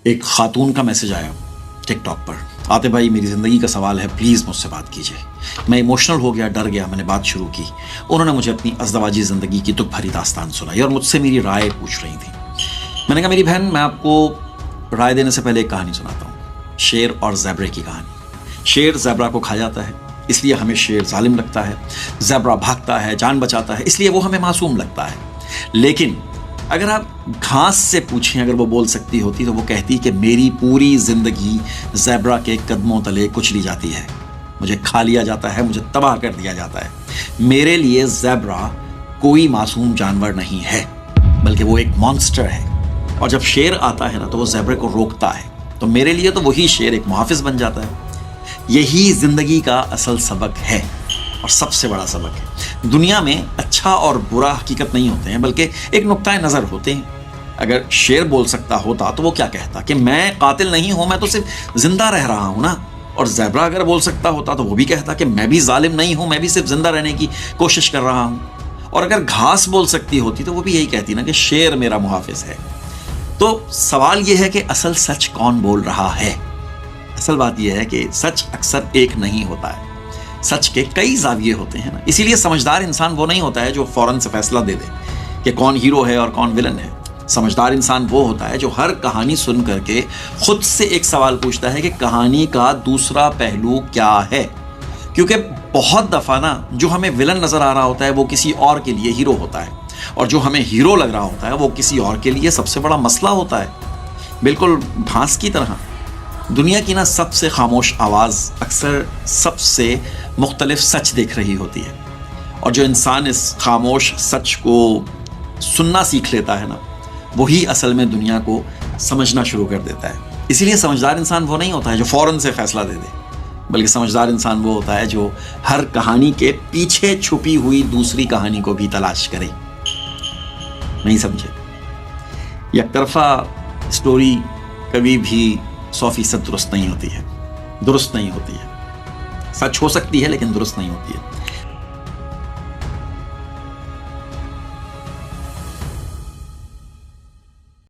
ایک خاتون کا میسج آیا ٹک ٹاک پر، آتے بھائی میری زندگی کا سوال ہے، پلیز مجھ سے بات کیجیے۔ میں ایموشنل ہو گیا، ڈر گیا، میں نے بات شروع کی۔ انہوں نے مجھے اپنی ازدواجی زندگی کی دکھ بھری داستان سنائی اور مجھ سے میری رائے پوچھ رہی تھی۔ میں نے کہا میری بہن، میں آپ کو رائے دینے سے پہلے ایک کہانی سناتا ہوں، شیر اور زیبرے کی کہانی۔ شیر زیبرا کو کھا جاتا ہے، اس لیے ہمیں شیر ظالم لگتا ہے۔ زیبرا بھاگتا ہے، جان بچاتا ہے، اس لیے وہ ہمیں معصوم لگتا ہے۔ لیکن اگر آپ گھاس سے پوچھیں، اگر وہ بول سکتی ہوتی تو وہ کہتی کہ میری پوری زندگی زیبرا کے قدموں تلے کچلی جاتی ہے، مجھے کھا لیا جاتا ہے، مجھے تباہ کر دیا جاتا ہے۔ میرے لیے زیبرا کوئی معصوم جانور نہیں ہے، بلکہ وہ ایک مانسٹر ہے۔ اور جب شیر آتا ہے نا تو وہ زیبرے کو روکتا ہے، تو میرے لیے تو وہی شیر ایک محافظ بن جاتا ہے۔ یہی زندگی کا اصل سبق ہے اور سب سے بڑا سبق ہے۔ دنیا میں اچھا اور برا حقیقت نہیں ہوتے ہیں، بلکہ ایک نقطۂ نظر ہوتے ہیں۔ اگر شیر بول سکتا ہوتا تو وہ کیا کہتا کہ میں قاتل نہیں ہوں، میں تو صرف زندہ رہ رہا ہوں نا۔ اور زیبرا اگر بول سکتا ہوتا تو وہ بھی کہتا کہ میں بھی ظالم نہیں ہوں، میں بھی صرف زندہ رہنے کی کوشش کر رہا ہوں۔ اور اگر گھاس بول سکتی ہوتی تو وہ بھی یہی کہتی نا کہ شیر میرا محافظ ہے۔ تو سوال یہ ہے کہ اصل سچ کون بول رہا ہے؟ اصل بات یہ ہے کہ سچ اکثر ایک نہیں ہوتا ہے، سچ کے کئی زاویے ہوتے ہیں نا۔ اسی لیے سمجھدار انسان وہ نہیں ہوتا ہے جو فوراً سے فیصلہ دے دے کہ کون ہیرو ہے اور کون ولن ہے۔ سمجھدار انسان وہ ہوتا ہے جو ہر کہانی سن کر کے خود سے ایک سوال پوچھتا ہے کہ کہانی کا دوسرا پہلو کیا ہے۔ کیونکہ بہت دفعہ نا جو ہمیں ولن نظر آ رہا ہوتا ہے وہ کسی اور کے لیے ہیرو ہوتا ہے، اور جو ہمیں ہیرو لگ رہا ہوتا ہے وہ کسی اور کے لیے سب سے بڑا مسئلہ ہوتا ہے۔ بالکل بھانس کی طرح دنیا کی نا سب سے خاموش آواز اکثر سب سے مختلف سچ دیکھ رہی ہوتی ہے، اور جو انسان اس خاموش سچ کو سننا سیکھ لیتا ہے نا وہی اصل میں دنیا کو سمجھنا شروع کر دیتا ہے۔ اسی لیے سمجھدار انسان وہ نہیں ہوتا ہے جو فوراً سے فیصلہ دے دے، بلکہ سمجھدار انسان وہ ہوتا ہے جو ہر کہانی کے پیچھے چھپی ہوئی دوسری کہانی کو بھی تلاش کرے۔ نہیں سمجھے؟ یک طرفہ سٹوری کبھی بھی 100% درست نہیں ہوتی ہے، درست نہیں ہوتی ہے۔ سچ ہو سکتی ہے لیکن درست نہیں ہوتی ہے۔